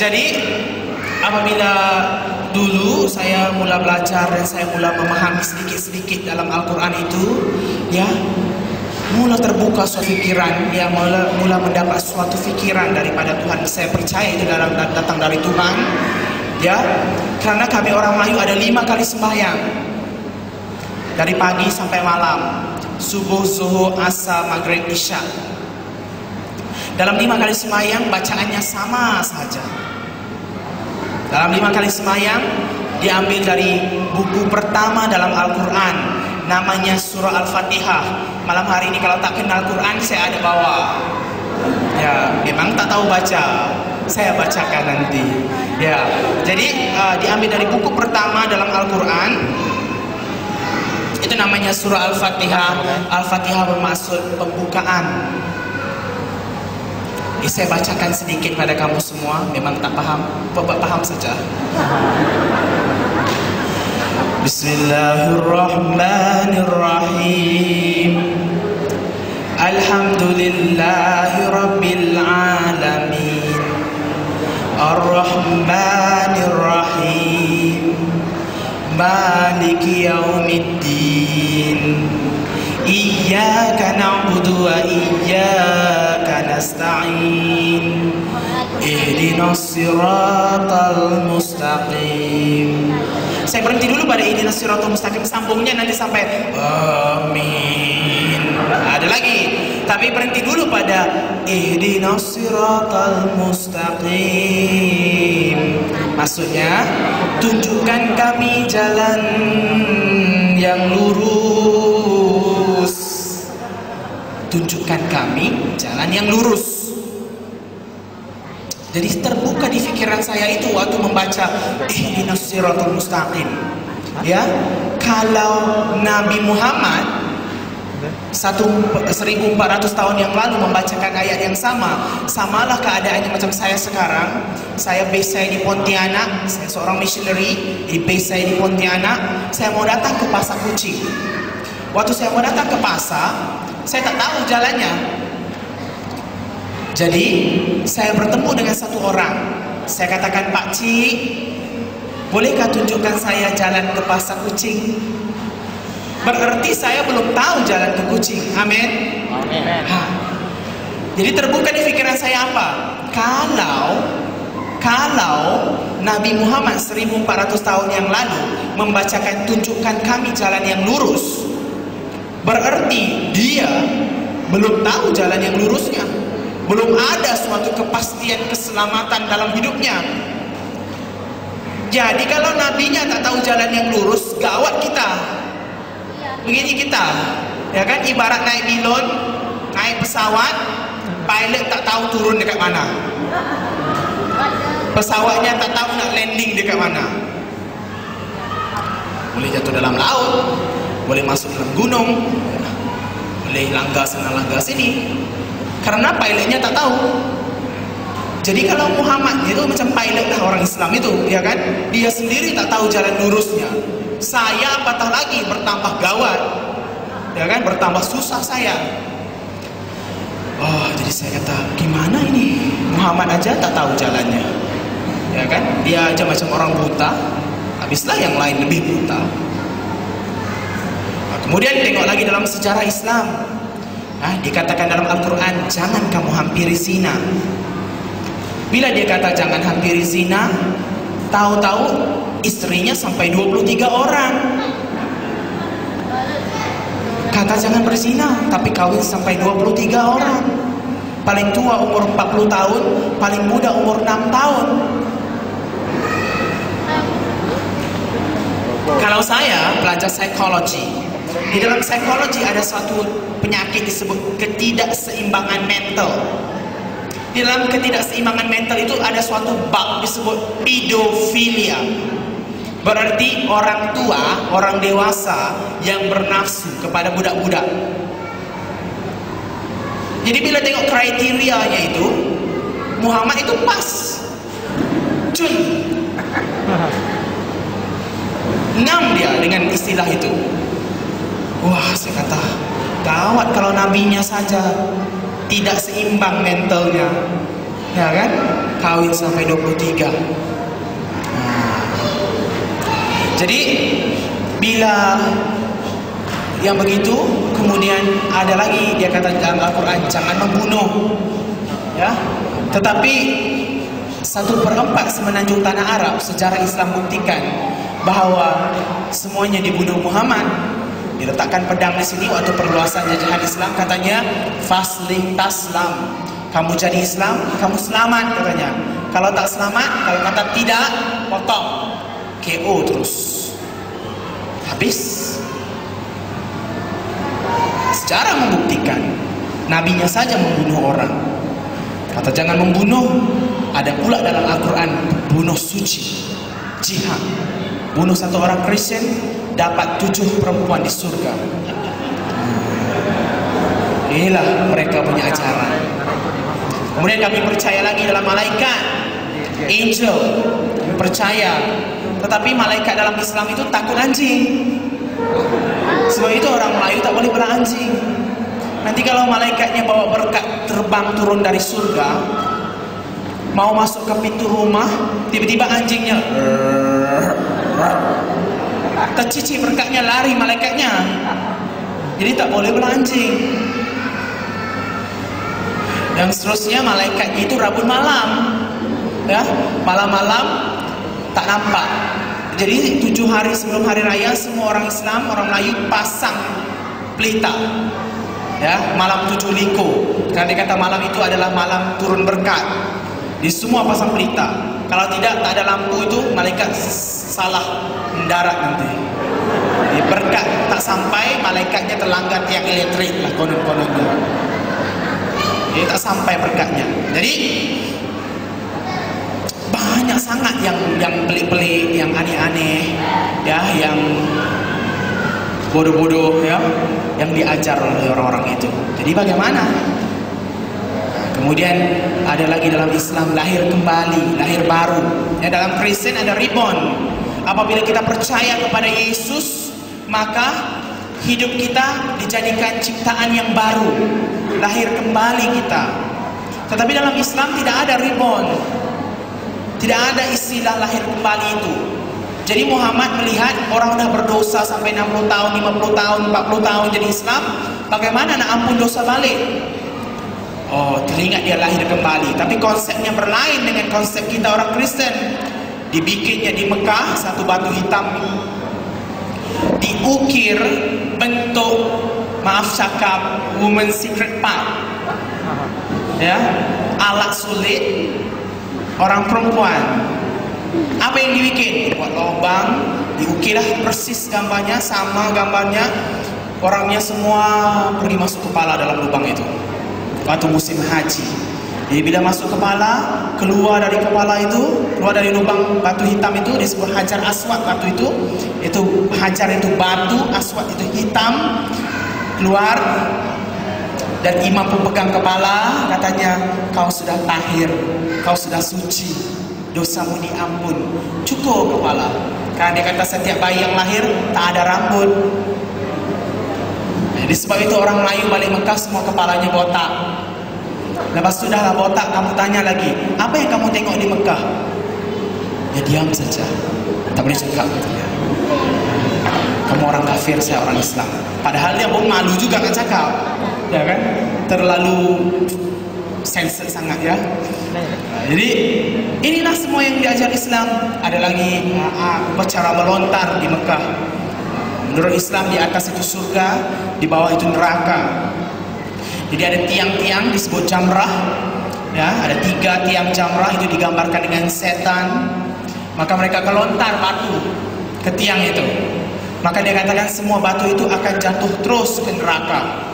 Jadi apabila dulu saya mula belajar dan saya mula memahami sedikit-sedikit dalam Al-Quran itu, ya, mula terbuka suatu pikiran, ya, mula mendapat suatu pikiran daripada Tuhan. Saya percaya itu datang dari Tuhan, ya, karena kami orang Melayu ada 5 kali sembahyang dari pagi sampai malam, subuh, zuhur, asar, maghrib, isya. Dalam 5 kali sembahyang bacaannya sama saja. Dalam 5 kali sembahyang diambil dari buku pertama dalam Al-Quran, namanya surah Al-Fatihah. Malam hari ini kalau tak kenal Quran, saya ada bawa. Ya, memang tak tahu baca, saya bacakan nanti. Ya, jadi diambil dari buku pertama dalam Al-Quran. Itu namanya surah Al-Fatihah. Al-Fatihah bermaksud pembukaan. Saya bacakan sedikit pada kamu semua. Memang tak paham, paham saja. Bismillahirrahmanirrahim. Alhamdulillahi rabbil alamin. Ar-Rahmanir-Rahim. Maliki yaumiddin. Iyyaka na'budu wa iyyaka nasta'in. Ihdinas siratal mustaqim. Saya berhenti dulu pada ihdinas siratal mustaqim, sambungnya nanti sampai amin. Ada lagi, tapi berhenti dulu pada ihdinas siratal mustaqim. Maksudnya, tunjukkan kami jalan yang lurus. Tunjukkan kami jalan yang lurus. Jadi terbuka di pikiran saya itu waktu membaca ihdinas siratal mustaqim. Ya, kalau Nabi Muhammad 1400 tahun yang lalu membacakan ayat yang sama, samalah keadaannya macam saya sekarang. Saya base saya di Pontianak, saya seorang missionary, di base saya di Pontianak. Saya mau datang ke Pasar Kucing. Waktu saya mau datang ke pasar, saya tak tahu jalannya. Jadi saya bertemu dengan satu orang. Saya katakan, Pak Cik, bolehkah tunjukkan saya jalan ke Pasar Kucing? Berarti saya belum tahu jalan ke Kucing. Amin. Jadi terbuka di pikiran saya apa? Kalau Nabi Muhammad 1400 tahun yang lalu membacakan tunjukkan kami jalan yang lurus, berarti dia belum tahu jalan yang lurusnya. Belum ada suatu kepastian keselamatan dalam hidupnya. Jadi kalau nabinya tak tahu jalan yang lurus, gawat kita. Begini kita, ya kan, ibarat naik bilon, naik pesawat, pilot tak tahu turun dekat mana. Pesawatnya tak tahu nak landing dekat mana. Boleh jatuh dalam laut, boleh masuk dalam gunung, boleh langgar sana langgar sini. Karena pilotnya tak tahu. Jadi kalau Muhammad itu macam pilot lah orang Islam itu, ya kan? Dia sendiri tak tahu jalan lurusnya. Saya apatah lagi bertambah gawat, ya kan? Bertambah susah saya. Oh, jadi saya kata, gimana ini? Muhammad aja tak tahu jalannya, ya kan? Dia aja macam orang buta. Habislah yang lain lebih buta. Nah, kemudian tengok lagi dalam sejarah Islam. Dikatakan dalam Al-Quran, jangan kamu hampiri zina. Bila dia kata jangan hampiri zina, tahu-tahu istrinya sampai 23 orang. Kata jangan berzina, tapi kawin sampai 23 orang. Paling tua umur 40 tahun, paling muda umur 6 tahun. Kalau saya belajar psikologi, di dalam psikologi ada suatu penyakit disebut ketidakseimbangan mental. Di dalam ketidakseimbangan mental itu ada suatu bab disebut pedofilia. Berarti orang tua, orang dewasa yang bernafsu kepada budak-budak. Jadi bila tengok kriterianya itu, Muhammad itu pas. Cun. Ngam dia dengan istilah itu. Wah, saya kata, gawat kalau nabinya saja tidak seimbang mentalnya. ya kan? Kawin sampai 23. Jadi bila yang begitu, kemudian ada lagi dia kata dalam Al-Quran, jangan membunuh, ya. Tetapi 1/4 semenanjung tanah Arab, sejarah Islam buktikan bahwa semuanya dibunuh Muhammad. Diletakkan pedang di sini waktu perluasan jajahan Islam, katanya faslim taslam, kamu jadi Islam, kamu selamat katanya. Kalau tak selamat, kalau kata tidak, potong, KO terus, habis. Sejarah membuktikan nabinya saja membunuh orang. Kata jangan membunuh, ada pula dalam Al-Quran bunuh suci, jihad. Bunuh satu orang Kristen dapat 7 perempuan di surga. Inilah mereka punya ajaran. Kemudian kami percaya lagi dalam malaikat, angel, kami percaya. Tetapi malaikat dalam Islam itu takut anjing. Sebab itu orang Melayu tak boleh bela anjing. Nanti kalau malaikatnya bawa berkat terbang turun dari surga, mau masuk ke pintu rumah, tiba-tiba anjingnya tercicik berkatnya, lari malaikatnya. Jadi tak boleh bela anjing. Dan seterusnya malaikatnya itu rabun malam, ya, malam-malam tak nampak. Jadi 7 hari sebelum hari raya semua orang Islam, orang Melayu pasang pelita, ya, malam 7 liko. Karena dia kata malam itu adalah malam turun berkat. Di semua pasang pelita. Kalau tidak, tak ada lampu itu malaikat salah mendarat nanti. Jadi berkat tak sampai, malaikatnya terlanggar tiang elektrik lah konon-kononnya. Jadi tak sampai berkatnya. Jadi banyak sangat yang pelik-pelik, yang aneh-aneh, ya, yang bodoh-bodoh, ya, yang diajar oleh orang-orang itu. Jadi bagaimana? Kemudian ada lagi dalam Islam lahir kembali, lahir baru. Ya, dalam Kristen ada reborn. Apabila kita percaya kepada Yesus, maka hidup kita dijadikan ciptaan yang baru, lahir kembali kita. Tetapi dalam Islam tidak ada reborn. Tidak ada istilah lahir kembali itu. Jadi Muhammad melihat orang sudah berdosa sampai 60 tahun, 50 tahun, 40 tahun jadi Islam, bagaimana nak ampun dosa balik? Oh, teringat dia lahir kembali. Tapi konsepnya berlain dengan konsep kita orang Kristen. Dibikinnya di Mekah satu batu hitam, diukir bentuk, maaf cakap, woman secret part, ya, alat sulit orang perempuan. Apa yang dibikin? Buat lubang, diukirlah persis gambarnya, sama gambarnya. Orangnya semua pergi masuk kepala dalam lubang itu waktu musim haji. Jadi bila masuk kepala, keluar dari kepala itu, keluar dari lubang batu hitam itu disebut hajar aswad. Batu itu hajar itu batu, aswad itu hitam, keluar. Dan imam pun pegang kepala, katanya kau sudah tahir, kau sudah suci, dosamu diampun. Cukup kepala. Karena dia kata setiap bayi yang lahir tak ada rambut. Jadi sebab itu orang Melayu balik Mekah semua kepalanya botak. Lepas sudahlah botak, kamu tanya lagi, apa yang kamu tengok di Mekah? Ya diam saja, tak boleh cakap. Kamu orang kafir, saya orang Islam. Padahal dia pun malu juga kan cakap, ya kan? Terlalu sensitif sangat, ya. Jadi inilah semua yang diajar Islam. Ada lagi cara melontar di Mekah. Menurut Islam di atas itu surga, di bawah itu neraka. Jadi ada tiang-tiang disebut jamrah, ya, ada 3 tiang jamrah itu digambarkan dengan setan. Maka mereka kelontar batu ke tiang itu. Maka dia katakan semua batu itu akan jatuh terus ke neraka.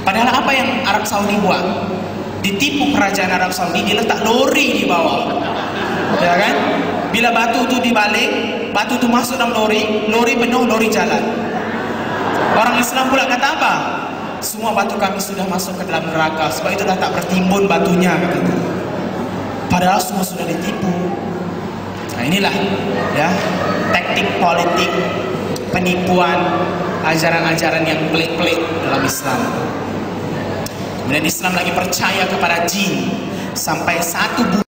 Padahal apa yang Arab Saudi buat? Ditipu kerajaan Arab Saudi, diletak lori di bawah, ya kan? Bila batu itu dibalik, batu itu masuk dalam lori, lori penuh, lori jalan. Orang Islam pula kata apa? Semua batu kami sudah masuk ke dalam neraka, sebab itulah tak bertimbun batunya, katanya. Padahal semua sudah ditipu. Nah inilah, ya, taktik politik, penipuan, ajaran-ajaran yang pelik-pelik dalam Islam. Kemudian Islam lagi percaya kepada jin sampai satu